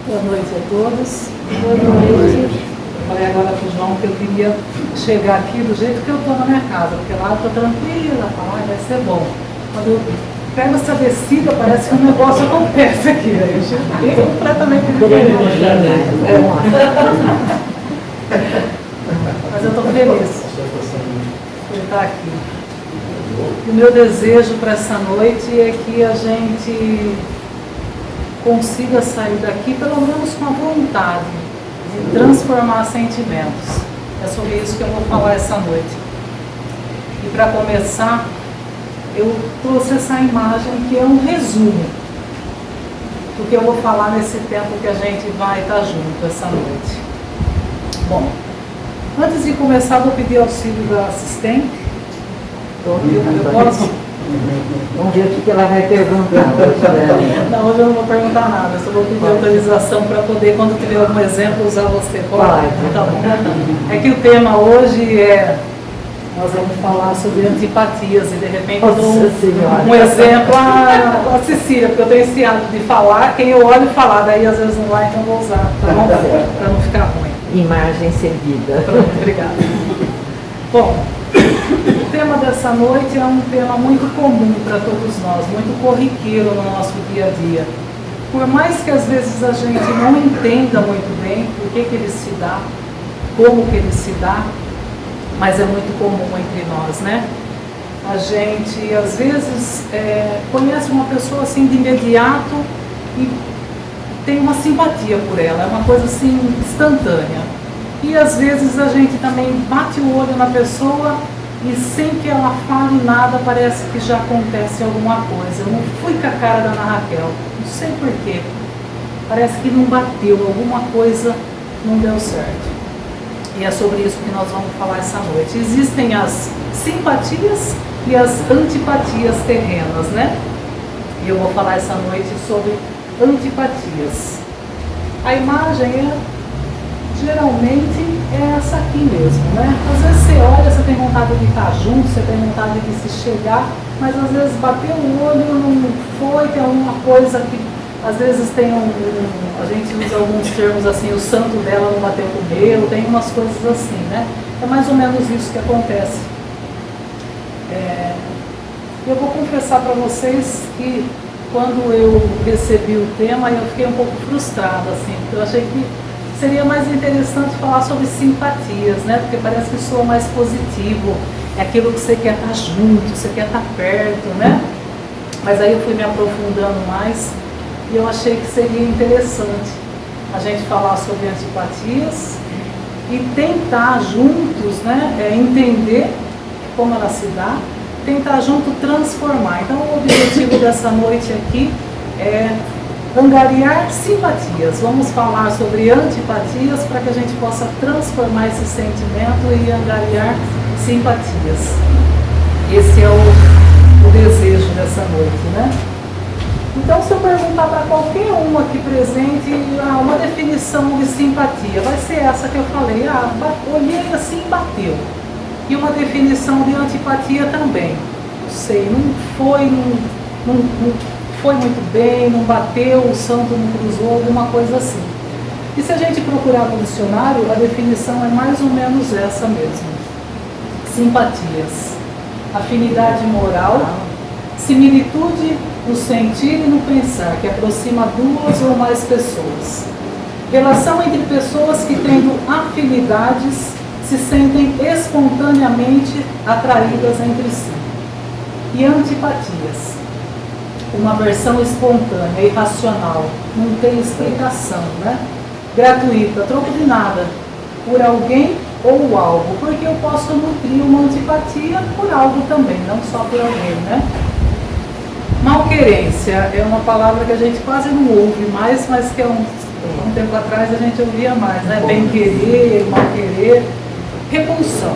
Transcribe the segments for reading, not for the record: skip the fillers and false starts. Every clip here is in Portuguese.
Boa noite a todos. Boa noite. Eu falei agora para o João que eu queria chegar aqui do jeito que eu estou na minha casa, porque lá eu estou tranquila, falar vai ser bom. Quando eu pego essa descida, parece que um negócio acontece aqui. Aí eu cheguei completamente diferente. Mas eu estou feliz por estar aqui. E o meu desejo para essa noite é que a gente consiga sair daqui pelo menos com a vontade de transformar sentimentos. É sobre isso que eu vou falar essa noite. E para começar, eu trouxe essa imagem que é um resumo do que eu vou falar nesse tempo que a gente vai estar junto essa noite. Bom, antes de começar, vou pedir auxílio da assistente. Eu posso? Vamos ver o que ela vai perguntar hoje. Não, hoje eu não vou perguntar nada, eu só vou pedir autorização para poder, quando tiver algum exemplo, usar você. Pode? Tá bom. É que o tema hoje nós vamos falar sobre antipatias e de repente eu dou um exemplo a Cecília, porque eu tenho esse hábito de falar, quem eu olho falar, daí às vezes não vai, então vou usar, tá bom? Para não ficar ruim. Imagem seguida. Pronto, obrigada. Bom, o tema dessa noite é um tema muito comum para todos nós, muito corriqueiro no nosso dia a dia. Por mais que às vezes a gente não entenda muito bem por que ele se dá, como que ele se dá, mas é muito comum entre nós, né? A gente às vezes conhece uma pessoa assim de imediato e tem uma simpatia por ela, é uma coisa assim instantânea. E às vezes a gente também bate o olho na pessoa e sem que ela fale nada, parece que já acontece alguma coisa. Eu não fui com a cara da Ana Raquel, não sei porquê. Parece que não bateu, alguma coisa não deu certo. E é sobre isso que nós vamos falar essa noite. Existem as simpatias e as antipatias terrenas, né? E eu vou falar essa noite sobre antipatias. A imagem geralmente é essa aqui mesmo, né? Às vezes você olha, você tem vontade de estar junto, você tem vontade de se chegar, mas às vezes bateu o olho, não foi, tem alguma coisa que às vezes tem a gente usa alguns termos assim, o santo dela não bateu com o meu, tem umas coisas assim, né? É mais ou menos isso que acontece. Eu vou confessar para vocês que quando eu recebi o tema, eu fiquei um pouco frustrada, assim, porque eu achei que seria mais interessante falar sobre simpatias, né? Porque parece que soa mais positivo, é aquilo que você quer estar junto, você quer estar perto, né? Mas aí eu fui me aprofundando mais e eu achei que seria interessante a gente falar sobre antipatias e tentar juntos, né, entender como ela se dá, tentar junto transformar. Então o objetivo dessa noite aqui é angariar simpatias. Vamos falar sobre antipatias para que a gente possa transformar esse sentimento e angariar simpatias. Esse é o desejo dessa noite, né? Então, se eu perguntar para qualquer um aqui presente uma definição de simpatia, vai ser essa que eu falei. Olhei assim e bateu. E uma definição de antipatia também. Não sei, não foi muito bem, não bateu, o santo não cruzou, alguma coisa assim. E se a gente procurar no dicionário, a definição é mais ou menos essa mesmo. Simpatias. Afinidade moral, similitude no sentir e no pensar, que aproxima duas ou mais pessoas. Relação entre pessoas que, tendo afinidades, se sentem espontaneamente atraídas entre si. E antipatias. Uma versão espontânea, irracional, não tem explicação, né? Gratuita, troco de nada, por alguém ou algo, porque eu posso nutrir uma antipatia por algo também, não só por alguém, né? Malquerência é uma palavra que a gente quase não ouve mais, mas que um tempo atrás a gente ouvia mais, né? Bem-querer, mal-querer, repulsão.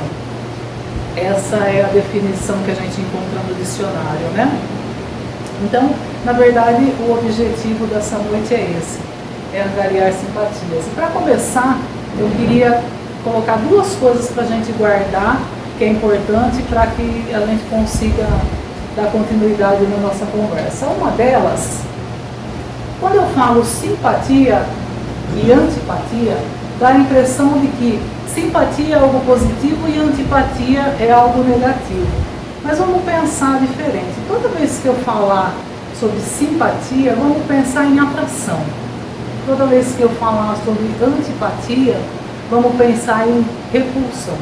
Essa é a definição que a gente encontra no dicionário, né? Então, na verdade, o objetivo dessa noite é esse, é angariar simpatias. E para começar, eu queria colocar duas coisas para a gente guardar, que é importante para que a gente consiga dar continuidade na nossa conversa. Uma delas, quando eu falo simpatia, e antipatia, dá a impressão de que simpatia é algo positivo e antipatia é algo negativo. Mas vamos pensar diferente. Toda vez que eu falar sobre simpatia, vamos pensar em atração. Toda vez que eu falar sobre antipatia, vamos pensar em repulsão.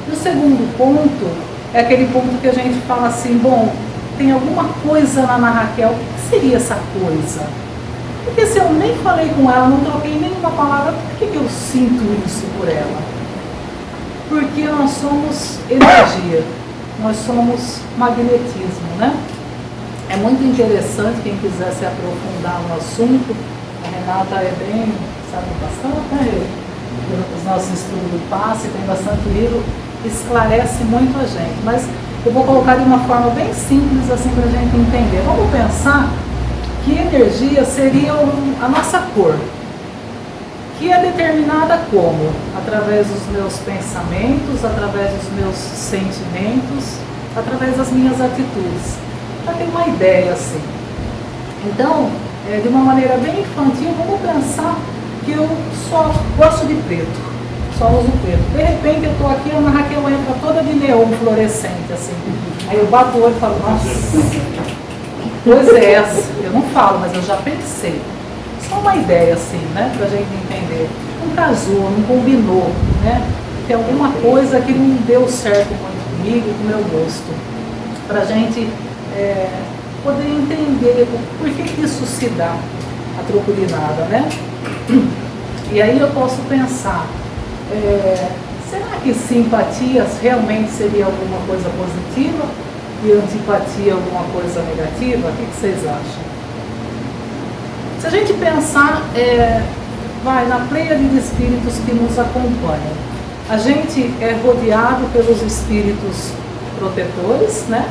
E o segundo ponto é aquele ponto que a gente fala assim, bom, tem alguma coisa na Ana Raquel, o que seria essa coisa? Porque se eu nem falei com ela, não troquei nenhuma palavra, por que eu sinto isso por ela? Porque nós somos energia, nós somos magnetismo, né? É muito interessante, quem quiser se aprofundar no assunto, a Renata é bem, sabe bastante, né? Os nossos estudos do passe, tem bastante livro, esclarece muito a gente, mas eu vou colocar de uma forma bem simples assim para a gente entender. Vamos pensar que energia seria a nossa cor, que é determinada como? Através dos meus pensamentos, através dos meus sentimentos, através das minhas atitudes. Para ter uma ideia assim. Então, de uma maneira bem infantil, vamos pensar que eu só gosto de preto, só uso preto. De repente eu estou aqui, a Ana Raquel entra toda de neon fluorescente, assim. Aí eu bato o olho e falo, nossa, pois é essa. Eu não falo, mas eu já pensei. Só uma ideia assim, né, pra gente entender. Não casou, não combinou, né? Tem alguma coisa que não deu certo muito comigo, com o meu gosto. Pra gente poder entender por que isso se dá, a troco de nada, né? E aí eu posso pensar, será que simpatias realmente seria alguma coisa positiva e antipatia alguma coisa negativa? O que vocês acham? Se a gente pensar, vai na pleiade de espíritos que nos acompanham, a gente é rodeado pelos espíritos protetores, né?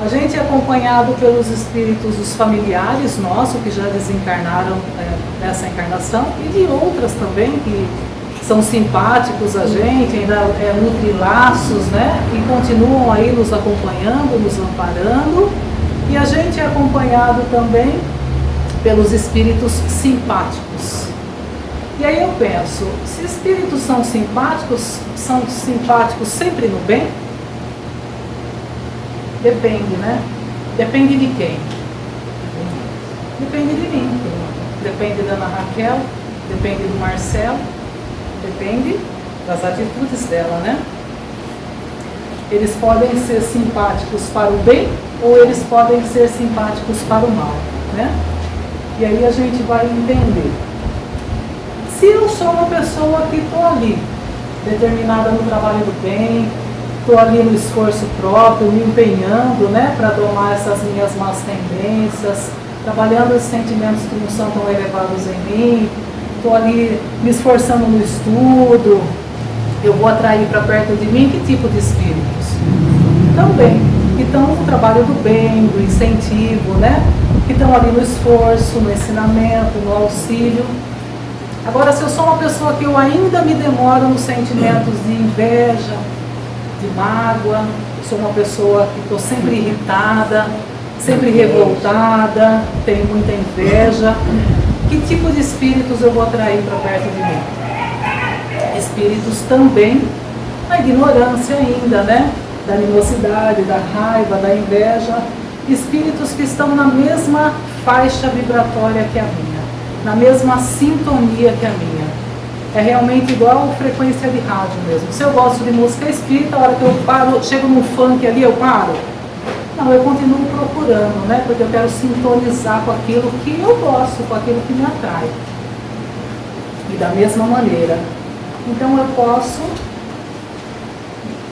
A gente é acompanhado pelos espíritos dos familiares nossos que já desencarnaram nessa encarnação e de outras também que são simpáticos a gente, ainda nutrem laços, né? E continuam aí nos acompanhando, nos amparando. E a gente é acompanhado também pelos espíritos simpáticos. E aí eu penso, se espíritos são simpáticos sempre no bem? Depende, né? Depende de quem? Depende de mim. Depende da Ana Raquel, depende do Marcelo, depende das atitudes dela, né? Eles podem ser simpáticos para o bem ou eles podem ser simpáticos para o mal, né? E aí a gente vai entender. Se eu sou uma pessoa que estou ali, determinada no trabalho do bem, estou ali no esforço próprio, me empenhando, né, para domar essas minhas más tendências, trabalhando os sentimentos que não são tão elevados em mim, estou ali me esforçando no estudo, eu vou atrair para perto de mim que tipo de espíritos? Também, que estão no trabalho do bem, do incentivo, né, que estão ali no esforço, no ensinamento, no auxílio. Agora, se eu sou uma pessoa que eu ainda me demoro nos sentimentos de inveja, de mágoa, sou uma pessoa que estou sempre irritada, sempre revoltada, tenho muita inveja, que tipo de espíritos eu vou atrair para perto de mim? Espíritos também na ignorância ainda, né? Da animosidade, da raiva, da inveja, espíritos que estão na mesma faixa vibratória que a minha, na mesma sintonia que a minha. É realmente igual a frequência de rádio mesmo. Se eu gosto de música espírita, a hora que eu paro, chego num funk ali, eu paro? Não, eu continuo procurando, né? Porque eu quero sintonizar com aquilo que eu gosto, com aquilo que me atrai. E da mesma maneira. Então eu posso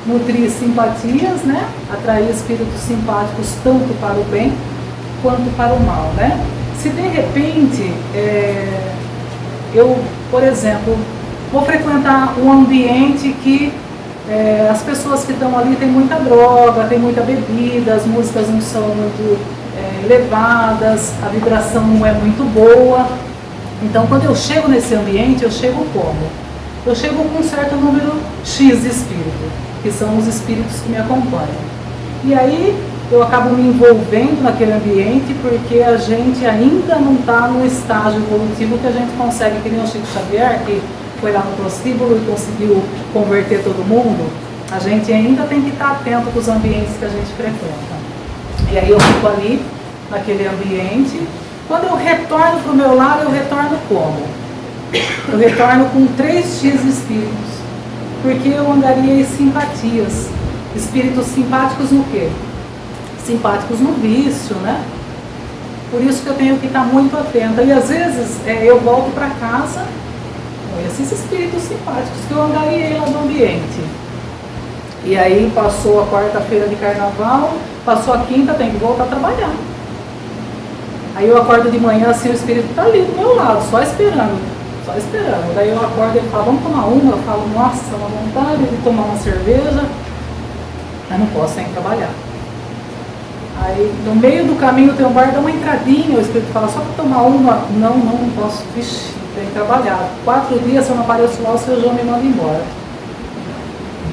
nutrir simpatias, né? Atrair espíritos simpáticos tanto para o bem quanto para o mal, né? Se de repente eu, por exemplo, vou frequentar um ambiente que as pessoas que estão ali têm muita droga, tem muita bebida, as músicas não são muito elevadas, a vibração não é muito boa. Então, quando eu chego nesse ambiente, eu chego como? Eu chego com um certo número X de espírito, que são os espíritos que me acompanham. E aí, eu acabo me envolvendo naquele ambiente porque a gente ainda não está no estágio evolutivo que a gente consegue, que nem o Chico Xavier, que foi lá no prostíbulo e conseguiu converter todo mundo. A gente ainda tem que estar atento com os ambientes que a gente frequenta. E aí eu fico ali, naquele ambiente. Quando eu retorno para o meu lar, eu retorno como? Eu retorno com 3x espíritos. Porque eu angariei simpatias. Espíritos simpáticos no quê? Simpáticos no vício, né? Por isso que eu tenho que estar muito atenta. E às vezes eu volto para casa com esses espíritos simpáticos que eu angariei lá no ambiente. E aí passou a quarta-feira de carnaval, passou a quinta, tem que voltar a trabalhar. Aí eu acordo de manhã assim, o espírito está ali do meu lado, só esperando. Só esperando. Daí eu acordo e ele fala, vamos tomar uma? Eu falo, nossa, uma vontade de tomar uma cerveja, mas não posso sem trabalhar. Aí no meio do caminho tem um bar, dá uma entradinha, o espírito fala, só para tomar uma? Não posso, vixi, tem que trabalhar. 4 dias, se eu não apareço lá, o seu João me manda embora.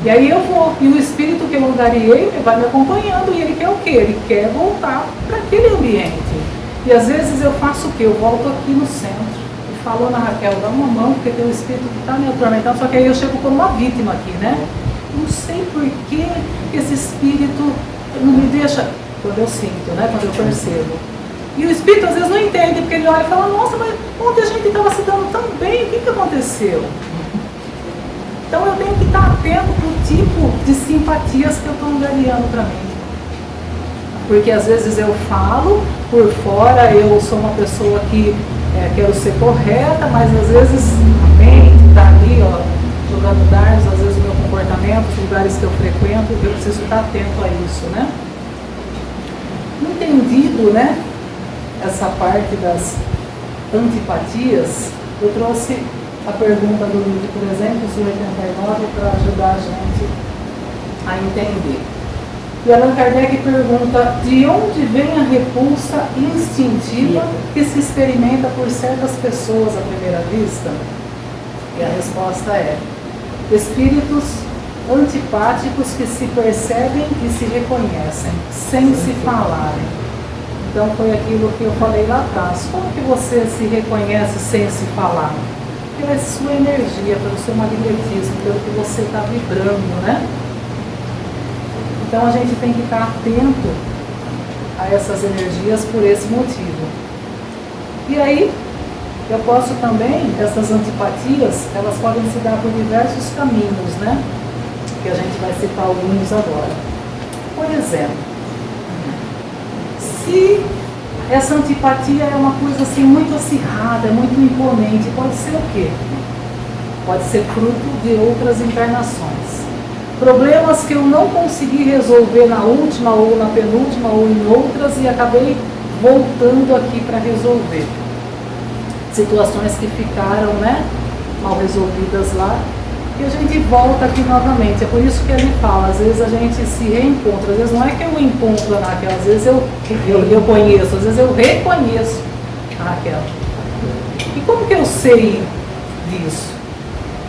E aí eu vou, e o espírito que eu angariei vai me acompanhando, e ele quer o quê? Ele quer voltar para aquele ambiente. E às vezes eu faço o quê? Eu volto aqui no centro. E falo, Ana Raquel, dá uma mão, porque tem um espírito que está me atormentando, só que aí eu chego como uma vítima aqui, né? Não sei por que esse espírito não me deixa, quando eu sinto, né? Quando eu percebo. E o espírito às vezes não entende, porque ele olha e fala, nossa, mas ontem a gente estava se dando tão bem, o que aconteceu? Então eu tenho que estar atento para o tipo de simpatias que eu estou angariando para mim. Porque às vezes eu falo, por fora eu sou uma pessoa que quero ser correta, mas às vezes a mente está ali, ó, jogando dardos, às vezes o meu comportamento, os lugares que eu frequento, eu preciso estar atento a isso, né? Entendido, né, essa parte das antipatias, eu trouxe a pergunta do livro 389 para ajudar a gente a entender. E Allan Kardec pergunta, de onde vem a repulsa instintiva que se experimenta por certas pessoas à primeira vista? E a resposta é, espíritos antipáticos que se percebem e se reconhecem, sem se falarem. Então foi aquilo que eu falei lá atrás. Como que você se reconhece sem se falar? Pela sua energia, pelo seu magnetismo, pelo que você está vibrando, né? Então a gente tem que estar atento a essas energias por esse motivo. E aí, eu posso também, essas antipatias, elas podem se dar por diversos caminhos, né? Que a gente vai citar alguns agora. Por exemplo, se essa antipatia é uma coisa assim muito acirrada, muito imponente, pode ser o quê? Pode ser fruto de outras encarnações. Problemas que eu não consegui resolver na última, ou na penúltima, ou em outras, e acabei voltando aqui para resolver. Situações que ficaram, né, mal resolvidas lá, e a gente volta aqui novamente. É por isso que ele fala, às vezes a gente se reencontra, às vezes não é que eu encontro a Raquel, às vezes eu conheço, às vezes eu reconheço a Raquel. E como que eu sei disso?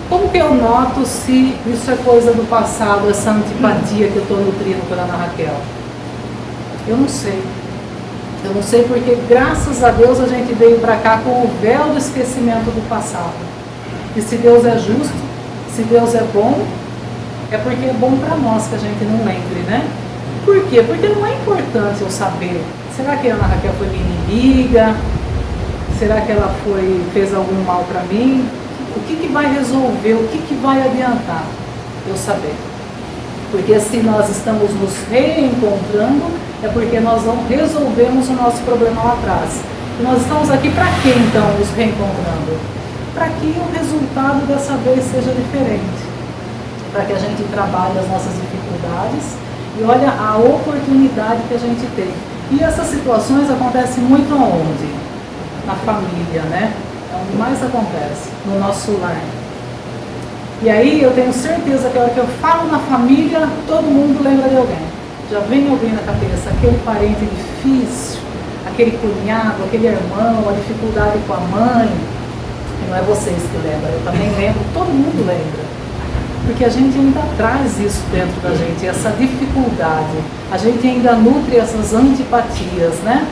Como que eu noto se isso é coisa do passado, essa antipatia que eu estou nutrindo pela Ana Raquel? Eu não sei. Eu não sei porque, graças a Deus, a gente veio para cá com o véu do esquecimento do passado. E se Deus é justo, se Deus é bom, é porque é bom para nós que a gente não lembre, né? Por quê? Porque não é importante eu saber. Será que a Ana Raquel foi minha inimiga? Será que ela fez algum mal para mim? O que vai resolver? O que vai adiantar eu saber? Porque se nós estamos nos reencontrando, é porque nós não resolvemos o nosso problema lá atrás. E nós estamos aqui para quê, então, nos reencontrando? Para que o resultado dessa vez seja diferente. Para que a gente trabalhe as nossas dificuldades e olha a oportunidade que a gente tem. E essas situações acontecem muito aonde? Na família, né? É onde mais acontece, no nosso lar. E aí eu tenho certeza que a hora que eu falo na família, todo mundo lembra de alguém. Já vem alguém na cabeça, aquele parente difícil, aquele cunhado, aquele irmão, a dificuldade com a mãe. E não é vocês que lembram, eu também lembro, todo mundo lembra. Porque a gente ainda traz isso dentro da gente, essa dificuldade. A gente ainda nutre essas antipatias, né?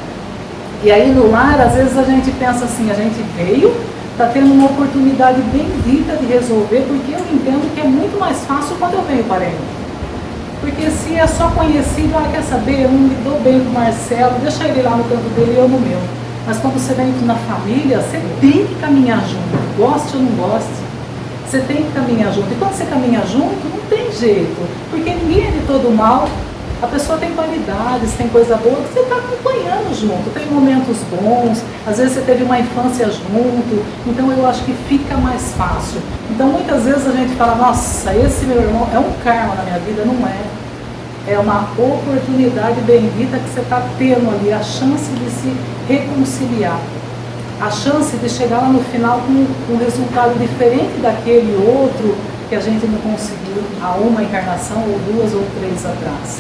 E aí no lar, às vezes a gente pensa assim, a gente veio, está tendo uma oportunidade bendita de resolver, porque eu entendo que é muito mais fácil quando eu venho parente. Porque se é só conhecido, quer saber, eu não me dou bem com o Marcelo, deixa ele lá no canto dele e eu no meu. Mas quando você vem na família, você tem que caminhar junto, goste ou não goste. Você tem que caminhar junto. E quando você caminha junto, não tem jeito. Porque ninguém é de todo mal. A pessoa tem qualidades, tem coisa boa que você está acompanhando junto. Tem momentos bons, às vezes você teve uma infância junto. Então eu acho que fica mais fácil. Então muitas vezes a gente fala, nossa, esse meu irmão é um karma na minha vida. Não é. É uma oportunidade bendita que você está tendo ali, a chance de se reconciliar. A chance de chegar lá no final com um resultado diferente daquele outro que a gente não conseguiu há uma encarnação, ou 2 ou 3 atrás.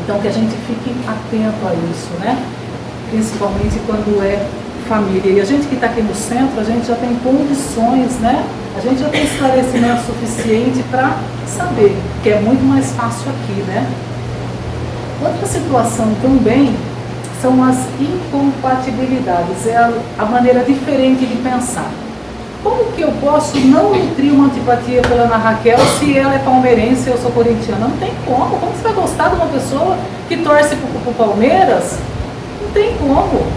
Então que a gente fique atento a isso, né? Principalmente quando é família. E a gente que está aqui no centro, a gente já tem condições, né? A gente já tem esclarecimento suficiente para saber que é muito mais fácil aqui, né? Outra situação também são as incompatibilidades, é a maneira diferente de pensar. Como que eu posso não nutrir uma antipatia pela Ana Raquel se ela é palmeirense e eu sou corintiana? Não tem como. Como você vai gostar de uma pessoa que torce pro Palmeiras? Não tem como.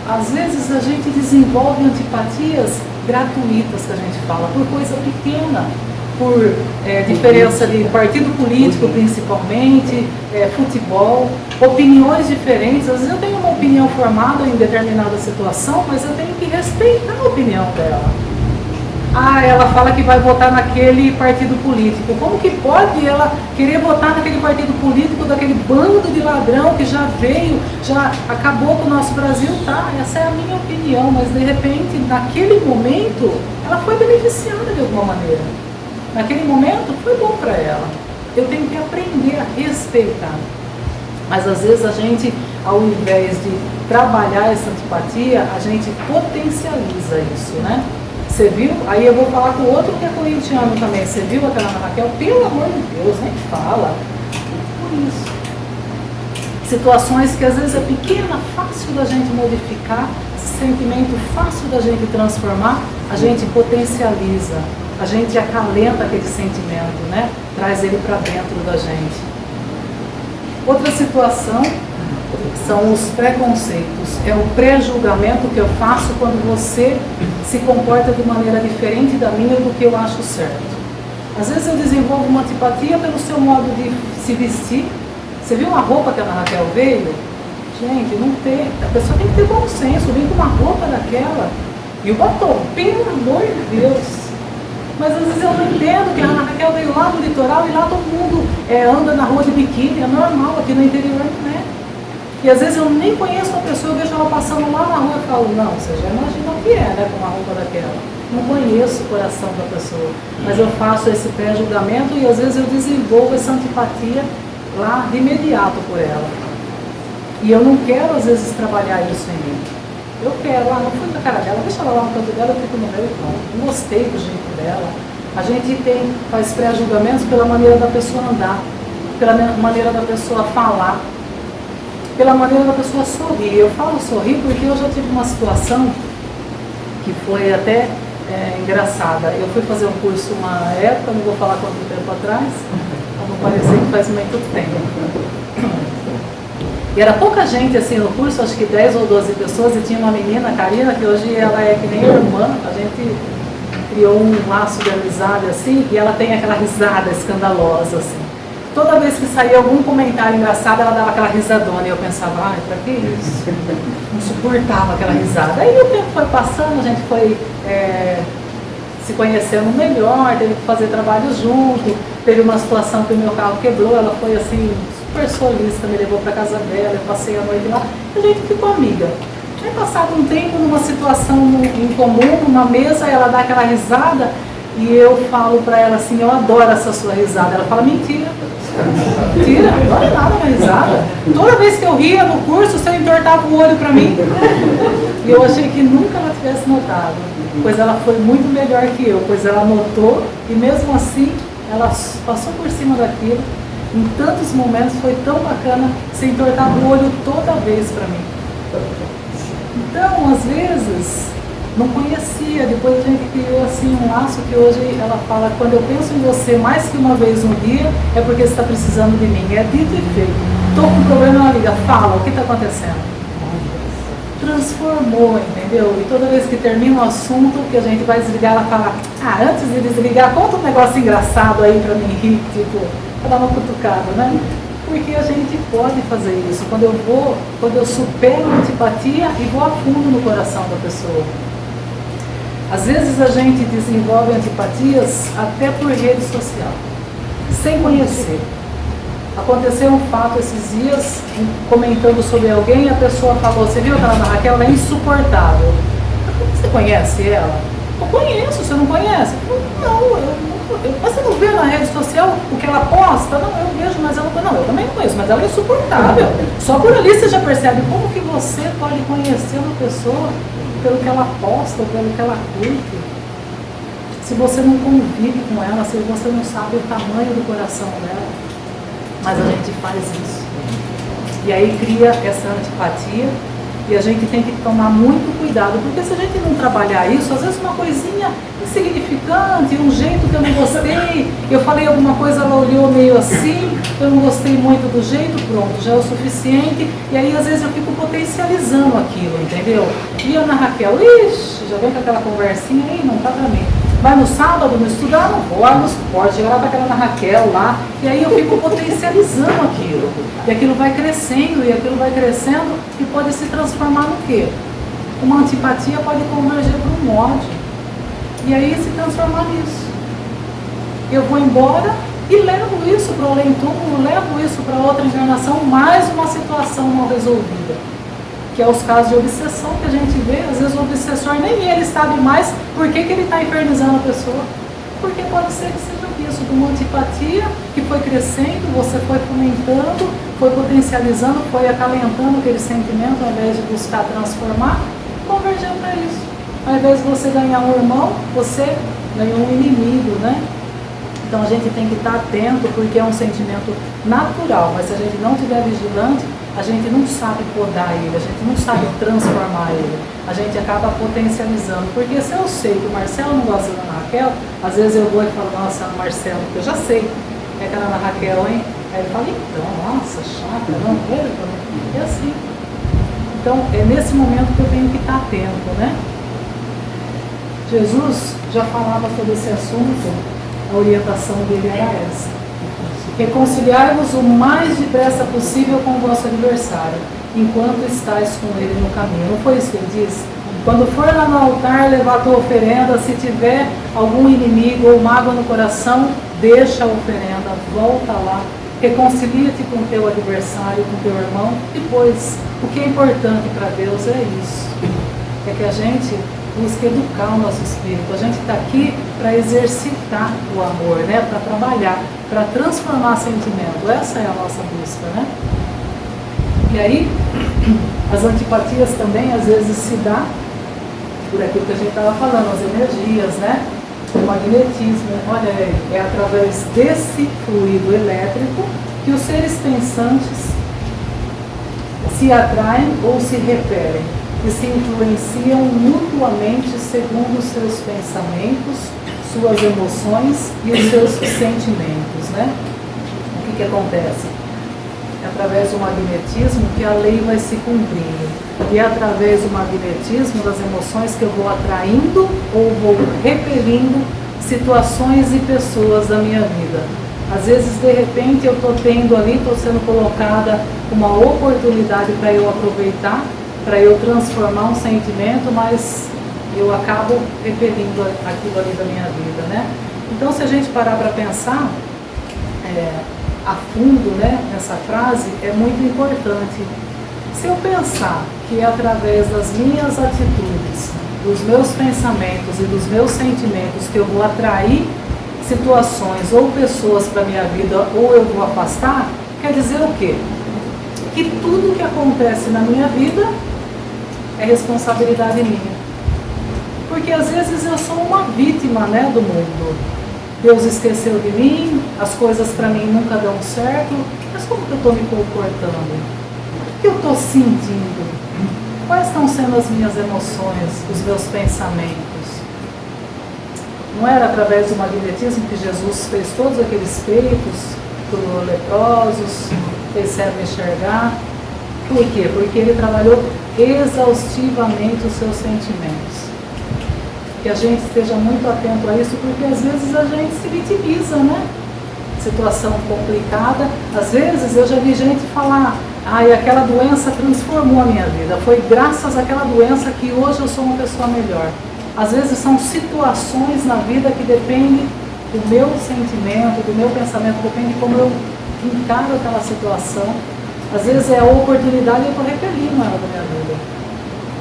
Às vezes a gente desenvolve antipatias gratuitas, que a gente fala, por coisa pequena, por diferença de partido político principalmente, futebol, opiniões diferentes. Às vezes eu tenho uma opinião formada em determinada situação, mas eu tenho que respeitar a opinião dela. Ela fala que vai votar naquele partido político. Como que pode ela querer votar naquele partido político, daquele bando de ladrão que já veio, já acabou com o nosso Brasil? Tá, essa é a minha opinião, mas de repente, naquele momento, ela foi beneficiada de alguma maneira. Naquele momento, foi bom para ela. Eu tenho que aprender a respeitar. Mas às vezes a gente, ao invés de trabalhar essa antipatia, a gente potencializa isso, né? Você viu? Aí eu vou falar com o outro que é corintiano também. Você viu aquela Ana Raquel? Pelo amor de Deus, nem fala. Por isso. Situações que às vezes é pequena, fácil da gente modificar, sentimento fácil da gente transformar, a gente potencializa, a gente acalenta aquele sentimento, né? Traz ele para dentro da gente. Outra situação são os preconceitos. É o pré-julgamento que eu faço quando você se comporta de maneira diferente da minha do que eu acho certo. Às vezes eu desenvolvo uma antipatia pelo seu modo de se vestir. Você viu uma roupa que a Ana Raquel veio? Gente, não tem. A pessoa tem que ter bom senso. Vem com uma roupa daquela. E o batom, pelo amor de Deus. Mas às vezes eu não entendo que a Ana Raquel veio lá no litoral e lá todo mundo anda na rua de biquíni. É normal, aqui no interior não é. E às vezes eu nem conheço a pessoa, eu vejo ela passando lá na rua e falo, não, você já imagina o que é, né, com uma roupa daquela. Não conheço o coração da pessoa, mas eu faço esse pré-julgamento e às vezes eu desenvolvo essa antipatia lá de imediato por ela. E eu não quero às vezes trabalhar isso em mim. Eu quero, não fui com a cara dela, deixa ela lá no canto dela, eu fico no meu e pronto. Não gostei do jeito dela. A gente faz pré-julgamentos pela maneira da pessoa andar, pela maneira da pessoa falar, pela maneira da pessoa sorrir. Eu falo sorrir porque eu já tive uma situação que foi até engraçada. Eu fui fazer um curso uma época, não vou falar quanto tempo atrás, para não parecer que faz muito tempo. E era pouca gente assim no curso, acho que 10 ou 12 pessoas, e tinha uma menina, Karina, que hoje ela é que nem irmã, a gente criou um laço de amizade assim, e ela tem aquela risada escandalosa assim. Toda vez que saía algum comentário engraçado, ela dava aquela risadona. E eu pensava, pra que isso? Não suportava aquela risada. Aí o tempo foi passando, a gente foi se conhecendo melhor, teve que fazer trabalho junto. Teve uma situação que o meu carro quebrou, ela foi assim, super solista, me levou pra casa dela, eu passei a noite lá. A gente ficou amiga. Aí passado um tempo, numa situação em comum, numa mesa, ela dá aquela risada. E eu falo pra ela assim, eu adoro essa sua risada. Ela fala, mentira. Mentira, não adoro nada minha risada. Toda vez que eu ria no curso, você entortava o olho pra mim. E eu achei que nunca ela tivesse notado. pois ela foi muito melhor que eu, pois ela notou e mesmo assim ela passou por cima daquilo. Em tantos momentos foi tão bacana, você entortava o olho toda vez para mim. Então, às vezes, não conhecia, depois a gente criou assim um laço que hoje ela fala, quando eu penso em você mais que uma vez no dia, é porque você está precisando de mim. É dito e feito. Estou com um problema, ela liga, fala, o que está acontecendo? Transformou, entendeu? E toda vez que termina o assunto, que a gente vai desligar, ela fala, antes de desligar, conta um negócio engraçado aí pra mim rir, tipo, pra dar uma cutucada, né? Porque a gente pode fazer isso, quando eu supero a antipatia e vou a fundo no coração da pessoa. Às vezes a gente desenvolve antipatias até por rede social, sem conhecer. Aconteceu um fato esses dias, comentando sobre alguém, a pessoa falou, você viu aquela Ana Raquel, ela é insuportável. Você conhece ela? Eu conheço, você não conhece? Mas você não vê na rede social o que ela posta? Não, eu vejo, mas ela não, eu também não conheço, mas ela é insuportável. Só por ali você já percebe como que você pode conhecer uma pessoa pelo que ela posta, ou pelo que ela curte. Se você não convive com ela, se você não sabe o tamanho do coração dela. Mas a gente faz isso. E aí cria essa antipatia e a gente tem que tomar muito cuidado, porque se a gente não trabalhar isso, às vezes uma coisinha insignificante, um jeito que eu não gostei, eu falei alguma coisa, ela olhou meio assim, eu não gostei muito do jeito, pronto, já é o suficiente, e aí às vezes eu fico potencializando aquilo, entendeu? E a Ana Raquel, ixi, já vem com aquela conversinha aí, não tá pra mim. Vai no sábado, não estudar, não vou, no suporte, chega lá para aquela Ana Raquel lá, e aí eu fico potencializando aquilo. E aquilo vai crescendo, e pode se transformar no quê? Uma antipatia pode converger para um ódio. E aí se transformar nisso. Eu vou embora e levo isso para o além-túmulo, levo isso para outra encarnação, mais uma situação mal resolvida. Que é os casos de obsessão que a gente vê, às vezes o obsessor nem ele sabe mais por que ele está infernizando a pessoa. Porque pode ser que seja isso, de uma antipatia que foi crescendo, você foi fomentando, foi potencializando, foi acalentando aquele sentimento, ao invés de buscar transformar, convergeu para isso. Ao invés de você ganhar um irmão, você ganhou um inimigo, né? Então a gente tem que estar atento, porque é um sentimento natural, mas se a gente não estiver vigilante, a gente não sabe podar ele, a gente não sabe transformar ele, a gente acaba potencializando. Porque se eu sei que o Marcelo não gosta da Ana Raquel, às vezes eu vou e falo, nossa, Marcelo, eu já sei, é aquela Ana Raquel, hein? Aí ele fala, então, nossa, chata, não, é assim. Então é nesse momento que eu tenho que estar atento, né? Jesus já falava sobre esse assunto, a orientação dele era essa. Reconciliai-vos o mais depressa possível com o vosso adversário, enquanto estáis com ele no caminho. Não foi isso que ele disse? Quando for lá no altar levar a tua oferenda, se tiver algum inimigo ou mágoa no coração, deixa a oferenda, volta lá, reconcilia-te com o teu adversário, com o teu irmão. Depois, o que é importante para Deus é isso, é que a gente busque educar o nosso espírito. A gente está aqui para exercitar o amor, né? Para trabalhar, para transformar sentimento. Essa é a nossa busca, né? E aí, as antipatias também às vezes se dá por aquilo que a gente estava falando, as energias, né? O magnetismo. Olha, é através desse fluido elétrico que os seres pensantes se atraem ou se repelem, que se influenciam mutuamente segundo os seus pensamentos, suas emoções e os seus sentimentos, né? O que acontece? É através do magnetismo que a lei vai se cumprindo. E é através do magnetismo, das emoções, que eu vou atraindo ou vou repelindo situações e pessoas da minha vida. Às vezes, de repente, eu estou tendo ali, estou sendo colocada uma oportunidade para eu aproveitar, para eu transformar um sentimento, mas eu acabo repelindo aquilo ali da minha vida, né? Então, se a gente parar para pensar a fundo, né, nessa frase, é muito importante. Se eu pensar que é através das minhas atitudes, dos meus pensamentos e dos meus sentimentos que eu vou atrair situações ou pessoas para a minha vida, ou eu vou afastar, quer dizer o quê? Que tudo que acontece na minha vida é responsabilidade minha. Porque às vezes eu sou uma vítima, né, do mundo. Deus esqueceu de mim, as coisas para mim nunca dão certo, mas como que eu estou me comportando? O que eu estou sentindo? Quais estão sendo as minhas emoções, os meus pensamentos? Não era através do magnetismo que Jesus fez todos aqueles feitos por leprosos, fez cego enxergar? Por quê? Porque ele trabalhou exaustivamente os seus sentimentos. Que a gente esteja muito atento a isso, porque às vezes a gente se vitimiza, né? Situação complicada. Às vezes eu já vi gente falar, aquela doença transformou a minha vida. Foi graças àquela doença que hoje eu sou uma pessoa melhor. Às vezes são situações na vida que dependem do meu sentimento, do meu pensamento, depende de como eu encaro aquela situação. Às vezes é a oportunidade e eu estou repelindo ela da minha vida.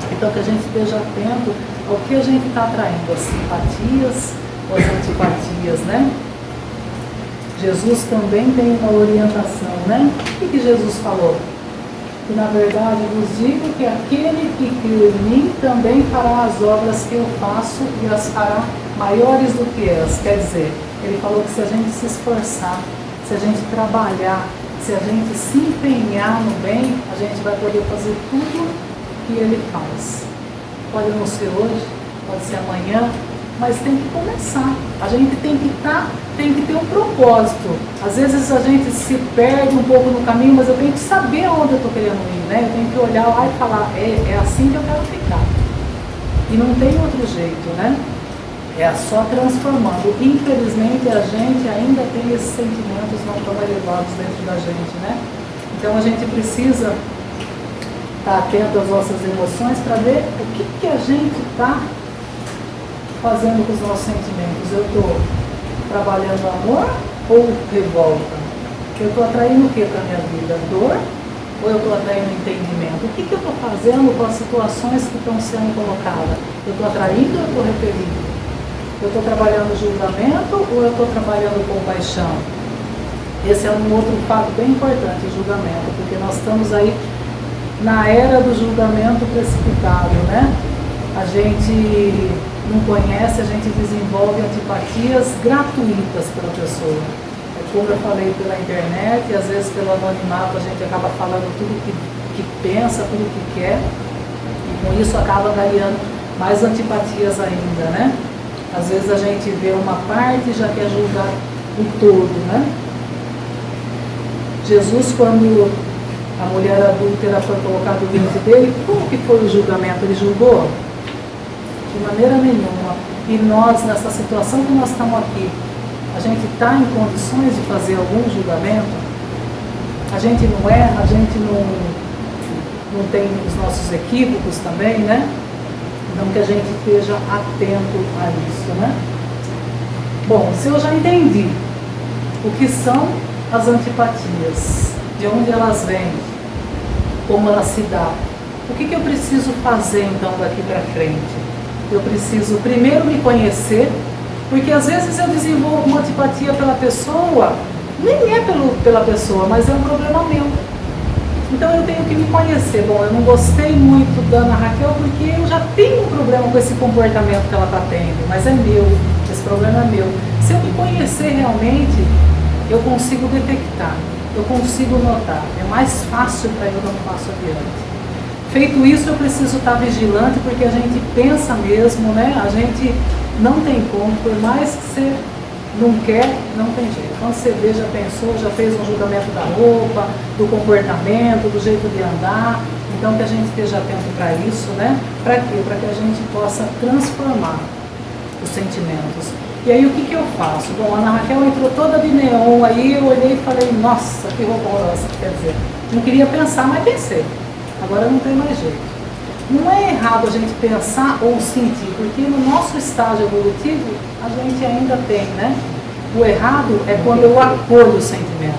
Então que a gente esteja atento ao que a gente está atraindo, as simpatias ou as antipatias, né? Jesus também tem uma orientação, né? O que Jesus falou? Que na verdade vos digo que aquele que crê em mim também fará as obras que eu faço e as fará maiores do que elas. Quer dizer, ele falou que se a gente se esforçar, se a gente trabalhar, se a gente se empenhar no bem, a gente vai poder fazer tudo que ele faz. Pode não ser hoje, pode ser amanhã, mas tem que começar. A gente tem que ter um propósito. Às vezes a gente se perde um pouco no caminho, mas eu tenho que saber onde eu estou querendo ir, né? Eu tenho que olhar lá e falar, é assim que eu quero ficar. E não tem outro jeito, né? É só transformando. Infelizmente a gente ainda tem esses sentimentos não tão elevados dentro da gente, né? Então a gente precisa estar atento às nossas emoções para ver o que a gente está fazendo com os nossos sentimentos. Eu estou trabalhando amor ou revolta? Eu estou atraindo o que para a minha vida? Dor? Ou eu estou atraindo entendimento? O que eu estou fazendo com as situações que estão sendo colocadas? Eu estou atraindo ou eu estou repelindo? Eu estou trabalhando julgamento ou eu estou trabalhando compaixão? Esse é um outro fato bem importante, o julgamento, porque nós estamos aí na era do julgamento precipitado, né? A gente não conhece, a gente desenvolve antipatias gratuitas pela pessoa. É como eu falei pela internet, e às vezes pelo anonimato a gente acaba falando tudo que pensa, tudo que quer, e com isso acaba ganhando mais antipatias ainda, né? Às vezes a gente vê uma parte e já quer julgar o todo, né? Jesus, quando a mulher adúltera foi colocada diante dele, como que foi o julgamento? Ele julgou? De maneira nenhuma. E nós, nessa situação que nós estamos aqui, a gente está em condições de fazer algum julgamento? A gente não erra, a gente não tem os nossos equívocos também, né? Então que a gente esteja atento a isso, né? Bom, se eu já entendi o que são as antipatias, de onde elas vêm, como elas se dão, o que eu preciso fazer então daqui para frente? Eu preciso primeiro me conhecer, porque às vezes eu desenvolvo uma antipatia pela pessoa, nem é pela pessoa, mas é um problema meu. Então eu tenho que me conhecer. Bom, eu não gostei muito da Ana Raquel porque eu já tenho um problema com esse comportamento que ela está tendo, mas é meu, esse problema é meu. Se eu me conhecer realmente, eu consigo detectar, eu consigo notar, é mais fácil para eu dar um passo adiante. Feito isso, eu preciso estar vigilante, porque a gente pensa mesmo, né? A gente não tem como, por mais que você não quer, não tem jeito. Quando você vê, já pensou, já fez um julgamento da roupa, do comportamento, do jeito de andar. Então que a gente esteja atento para isso, né? Para quê? Para que a gente possa transformar os sentimentos. E aí o que eu faço? Bom, a Ana Raquel entrou toda de neon, aí eu olhei e falei, nossa, que roupa horrorosa. Quer dizer, não queria pensar, mas pensei. Agora não tem mais jeito. Não é errado a gente pensar ou sentir, porque no nosso estágio evolutivo a gente ainda tem, né? O errado é quando eu acolho o sentimento.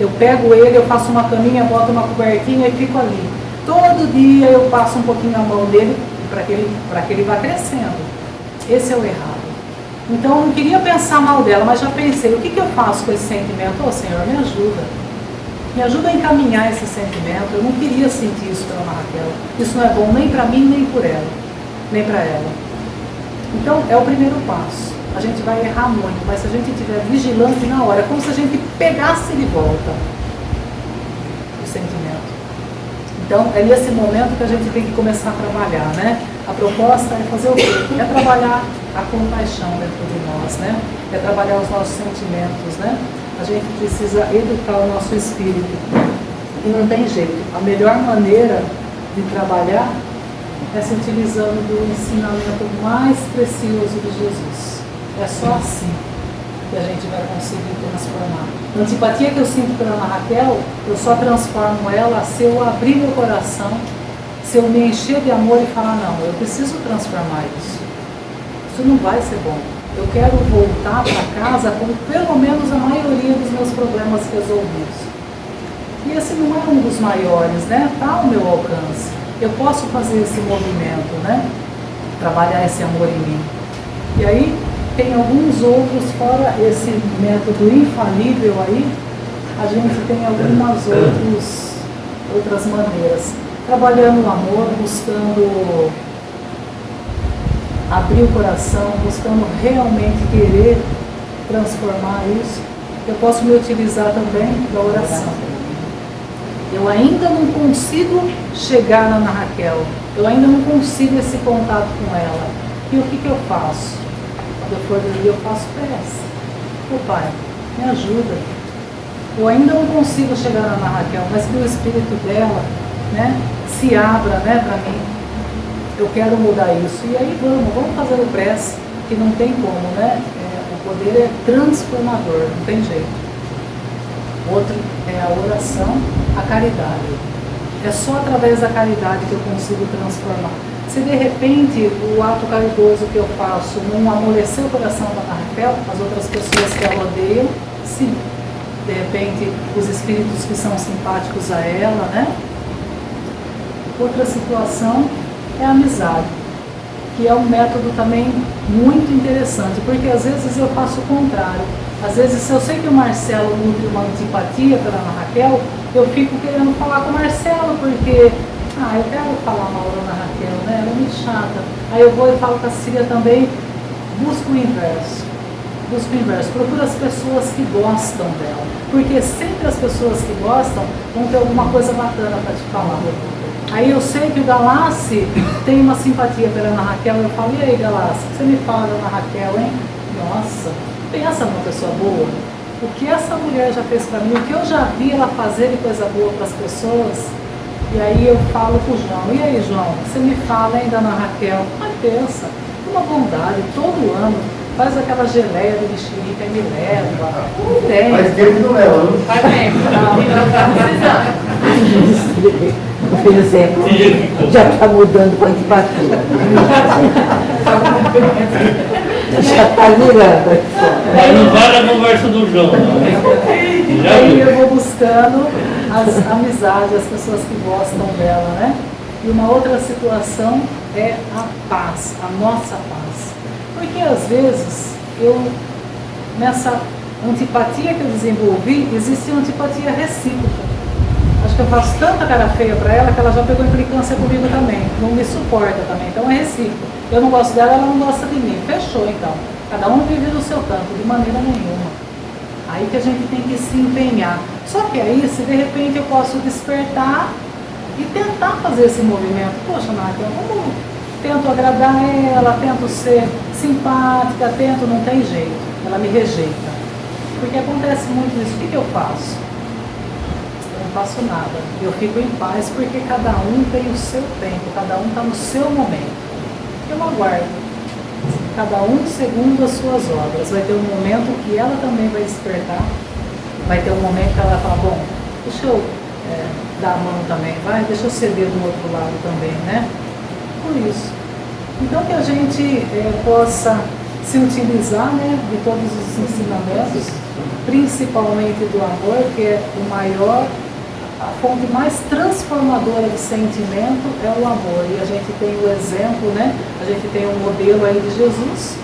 Eu pego ele, eu faço uma caminha, boto uma cobertinha e fico ali. Todo dia eu passo um pouquinho a mão dele para que ele vá crescendo. Esse é o errado. Então eu não queria pensar mal dela, mas já pensei, o que eu faço com esse sentimento? Ô Senhor, me ajuda. Me ajuda a encaminhar esse sentimento. Eu não queria sentir isso pela Ana Raquel. Isso não é bom nem para mim, nem por ela. Nem para ela. Então, é o primeiro passo. A gente vai errar muito, mas se a gente estiver vigilante na hora, é como se a gente pegasse de volta o sentimento. Então, é nesse momento que a gente tem que começar a trabalhar, né? A proposta é fazer o quê? É trabalhar a compaixão dentro de nós, né? É trabalhar os nossos sentimentos, né? A gente precisa educar o nosso espírito. E não tem jeito. A melhor maneira de trabalhar é se utilizando do ensinamento mais precioso de Jesus. É só assim que a gente vai conseguir transformar. A antipatia que eu sinto pela Ana Raquel, eu só transformo ela se eu abrir meu coração, se eu me encher de amor e falar, não, eu preciso transformar isso. Isso não vai ser bom. Eu quero voltar para casa com pelo menos a maioria dos meus problemas resolvidos. E esse não é um dos maiores, né? Está ao meu alcance. Eu posso fazer esse movimento, né? Trabalhar esse amor em mim. E aí, tem alguns outros, fora esse método infalível aí, a gente tem algumas outras maneiras. Trabalhando o amor, buscando abrir o coração, buscando realmente querer transformar isso. Eu posso me utilizar também da oração. Eu ainda não consigo chegar na Ana Raquel, eu ainda não consigo esse contato com ela. E o que eu faço? Quando eu for dormir, eu faço prece. Ô Pai, me ajuda. Eu ainda não consigo chegar na Ana Raquel, mas que o espírito dela, né, se abra, né, para mim. Eu quero mudar isso. E aí vamos fazendo prece, que não tem como, né? O poder é transformador, não tem jeito. Outro é a oração, a caridade. É só através da caridade que eu consigo transformar. Se de repente o ato caridoso que eu faço não amolecer o coração da Ana Raquel, as outras pessoas que ela odeiam, sim. De repente os espíritos que são simpáticos a ela, né? Outra situação é a amizade, que é um método também muito interessante, porque às vezes eu faço o contrário. Às vezes, se eu sei que o Marcelo nutre uma antipatia pela Ana Raquel, eu fico querendo falar com o Marcelo, porque, eu quero falar mal da Ana Raquel, né? Ela é muito chata. Aí eu vou e falo com a Cília também, busco o inverso. Procura as pessoas que gostam dela, porque sempre as pessoas que gostam vão ter alguma coisa bacana para te falar. Aí eu sei que o Galassi tem uma simpatia pela Ana Raquel, eu falo, e aí Galassi, o que você me fala da Ana Raquel, hein? Nossa, pensa numa pessoa boa. O que essa mulher já fez para mim, o que eu já vi ela fazer de coisa boa para as pessoas. E aí eu falo pro João, e aí João, o que você me fala ainda na Raquel? Mas pensa, uma bondade, todo ano, faz aquela geleia de mexerica e me leva. Não tem. Faz tempo que não leva, não? Faz tempo, não tá precisando. Por exemplo, já está mudando para antipatia. Já está virando. Não vale a conversa do João, não. E aí eu vou buscando as amizades, as pessoas que gostam dela, né? E uma outra situação é a paz, a nossa paz. Porque às vezes nessa antipatia que eu desenvolvi, existe uma antipatia recíproca. Acho que eu faço tanta cara feia para ela que ela já pegou implicância comigo também, não me suporta também, então é recíproco. Eu não gosto dela, ela não gosta de mim. Fechou então. Cada um vive no seu canto, de maneira nenhuma. Aí que a gente tem que se empenhar. Só que aí, se de repente eu posso despertar e tentar fazer esse movimento. Poxa, Nádia, tento agradar ela, tento ser simpática, não tem jeito. Ela me rejeita. Porque acontece muito isso. O que eu faço? Eu não faço nada. Eu fico em paz porque cada um tem o seu tempo, cada um está no seu momento. Eu aguardo. Cada um segundo as suas obras. Vai ter um momento que ela também vai despertar. Vai ter um momento que ela vai falar, bom, deixa eu dar a mão também, deixa eu ceder do outro lado também, né? Por isso. Então que a gente possa se utilizar, né, de todos os ensinamentos, principalmente do amor, que é o maior, a fonte mais transformadora de sentimento é o amor. E a gente tem o exemplo, né? A gente tem um modelo aí de Jesus,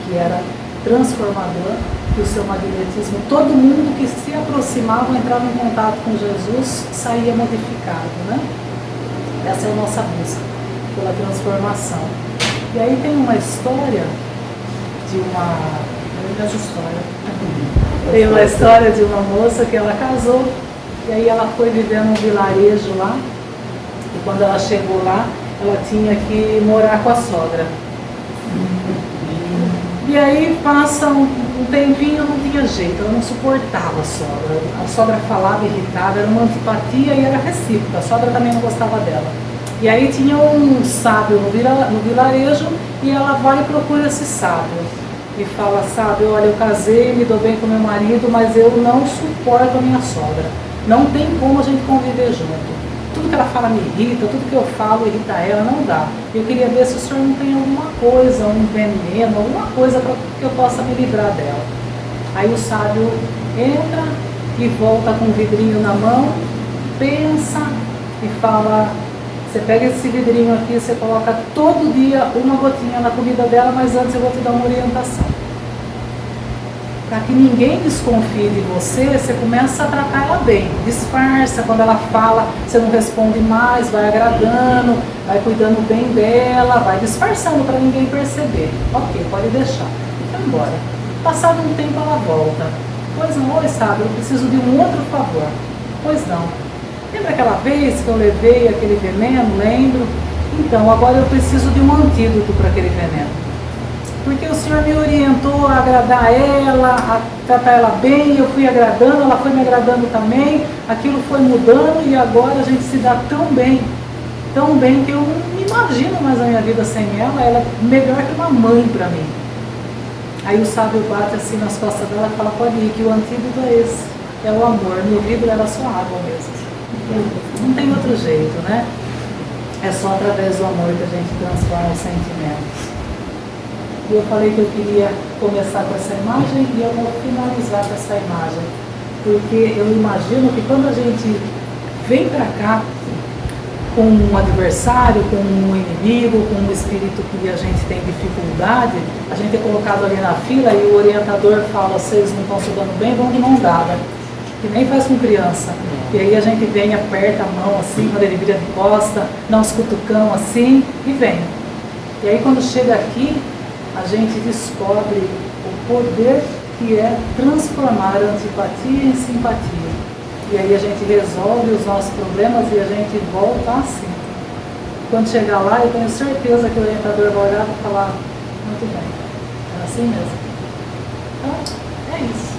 que era transformador, que o seu magnetismo, todo mundo que se aproximava, entrava em contato com Jesus, saía modificado, né? Essa é a nossa busca pela transformação. E aí tem uma história de uma... Tem uma história de uma moça que ela casou, e aí ela foi viver num vilarejo lá, e quando ela chegou lá, ela tinha que morar com a sogra. E aí passa um tempinho, não tinha jeito, ela não suportava a sogra falava irritada, era uma antipatia e era recíproca, a sogra também não gostava dela. E aí tinha um sábio no vilarejo, e ela vai e procura esse sábio. E fala, sábio, olha, eu casei, me dou bem com meu marido, mas eu não suporto a minha sogra. Não tem como a gente conviver junto. Tudo que ela fala me irrita, tudo que eu falo irrita ela, não dá. Eu queria ver se o senhor não tem alguma coisa, um veneno, alguma coisa para que eu possa me livrar dela. Aí o sábio entra e volta com um vidrinho na mão, pensa e fala, você pega esse vidrinho aqui, você coloca todo dia uma gotinha na comida dela, mas antes eu vou te dar uma orientação. Para que ninguém desconfie de você, você começa a tratar ela bem. Disfarça, quando ela fala, você não responde mais, vai agradando, vai cuidando bem dela, vai disfarçando para ninguém perceber. Ok, pode deixar. E vai embora. Passado um tempo ela volta. Pois não, oi, sabe, eu preciso de um outro favor. Pois não. Lembra aquela vez que eu levei aquele veneno? Lembro. Então, agora eu preciso de um antídoto para aquele veneno. Porque o senhor me orientou a agradar ela, a tratar ela bem, eu fui agradando, ela foi me agradando também, aquilo foi mudando e agora a gente se dá tão bem que eu não me imagino mais a minha vida sem ela, ela é melhor que uma mãe para mim. Aí o sábio bate assim nas costas dela e fala, pode ir, que o antídoto é esse, é o amor, no vidro era só água mesmo. Não tem outro jeito, né? É só através do amor que a gente transforma os sentimentos. E eu falei que eu queria começar com essa imagem e eu vou finalizar com essa imagem. Porque eu imagino que quando a gente vem para cá com um adversário, com um inimigo, com um espírito que a gente tem dificuldade, a gente é colocado ali na fila e o orientador fala, vocês não estão se dando bem, vão de mão dada. Que nem faz com criança. E aí a gente vem, aperta a mão assim, quando ele vira de costa, dá uns cutucão assim e vem. E aí quando chega aqui, a gente descobre o poder que é transformar a antipatia em simpatia. E aí a gente resolve os nossos problemas e a gente volta assim. Quando chegar lá, eu tenho certeza que o orientador vai olhar e falar, muito bem, é assim mesmo. Então, é isso.